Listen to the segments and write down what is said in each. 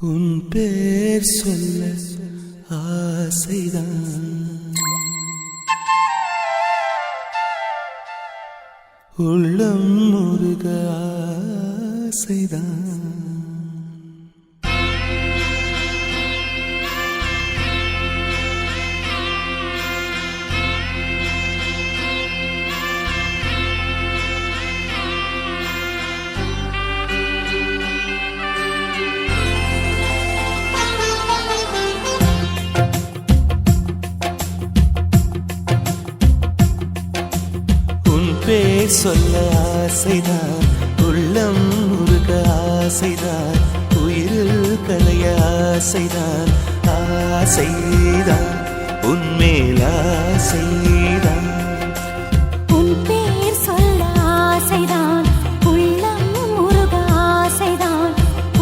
உன் பேர் சொல்ல ஆசைதான், உள்ளம் முருக ஆசைதான். பேர் சொல்ல ஆசைதான், உள்ளம் முருக ஆசைதான், உயிரில் கலைய ஆசைதான், ஆசைதான் உன்மேல் ஆசைதான். உன் பேர் சொல்ல ஆசைதான், உள்ளம் முருக ஆசைதான்,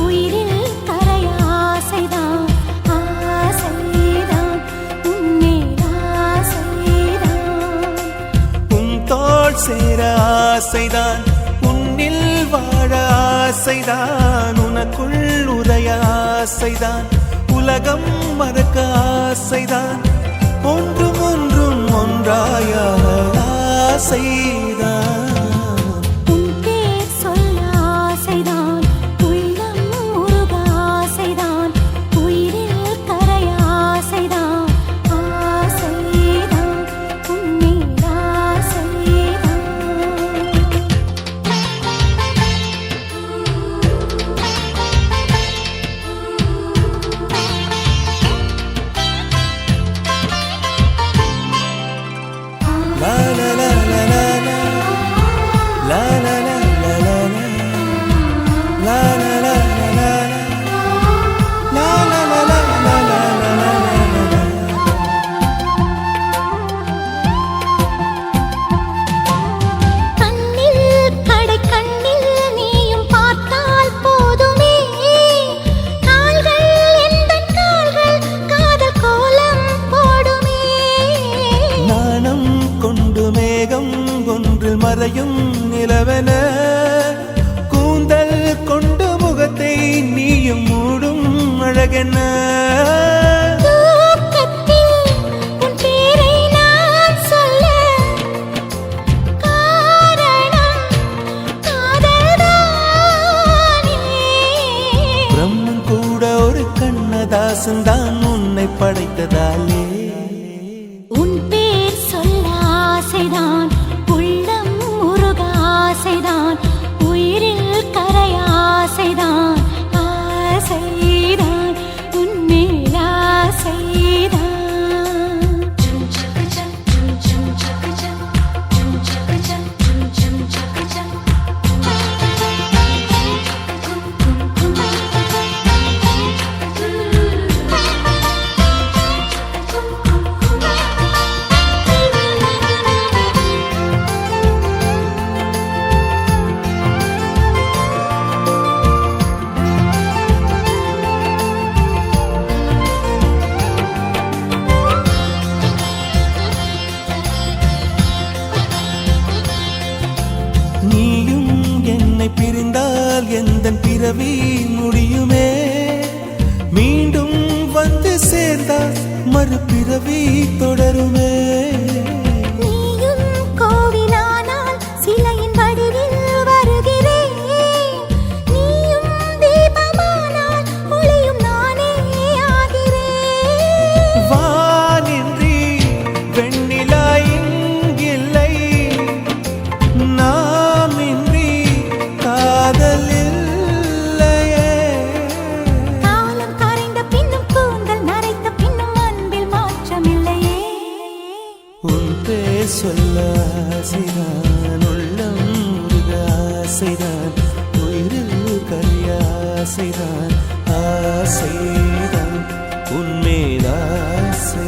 உயிரில் கலைய ஆசைதான், ஆசைதான் உன்மேல் ஆசைதான். உன் தோள் சேர ஆசைதான், உன்னில் வாழ ஆசைதான், உனக்குள் உரைய ஆசைதான், உலகம் மறக்க ஆசைதான், ஒன்றும் ஒன்றும் ஒன்றாய ஆசைதான். உன் பேர் சொல்ல ஆசைதான், உள்ளம் முருக ஆசைதான், உயிரில் கரைய ஆசைதான், ஆசைதான் உன்மேல் ஆசைதான். La la la la la la, la la la la la la, la la la la la la, la la la la la la la. கண்ணில் கடை கண்ணில் நீயும் பார்த்தால் போதுமே, கால்கள் எந்தன் கால்கள் காதல் கோலம் போடுமே. நாணம் கொண்டு மேகம் ஒன்றில் மறையும் நிலவென, கூந்தல் கொண்டு முகத்தை நீயும் மூடும் அழகென்ன. தூக்கத்தில் உன் பேரை நான் சொல்ல காரணம் காதல்தானே. பிரம்மன் கூட ஒரு கண்ணதாசன் தான் உன்னை படைத்ததாலே. உன் பேர் சொல்ல ஆசைதான், உள்ளம் முருக ஆசைதான், உயிரில் கரைய ஆசைதான், ஆசைதான் உன்மேல் ஆசைதான். நீயும் என்னை பிரிந்தால் எந்தன் பிறவி முடியுமே, மீண்டும் வந்து சேர்ந்தால் மறுபிறவி தொடருமே. நீயும் கோவிலானால் சிலையின் வடிவில் வருகிறேன், நீயும் தீபமானால் ஒளியும் நானே ஆகிறேன். வானின்றி வெண்ணிலா இங்கில்லை, நாமின்றி காதல் இல்லையே. காலம் கரைந்த பின்னும் கூந்தல் நரைத்த பின்னும் அன்பில் மாற்றமில்லையே. உன் பேர் சொல்ல ஆசைதான், உள்ளம் முருக ஆசைதான், உயிரில் கரிய ஆசைதான், ஆசைதான் உன்மேல் ஆசை.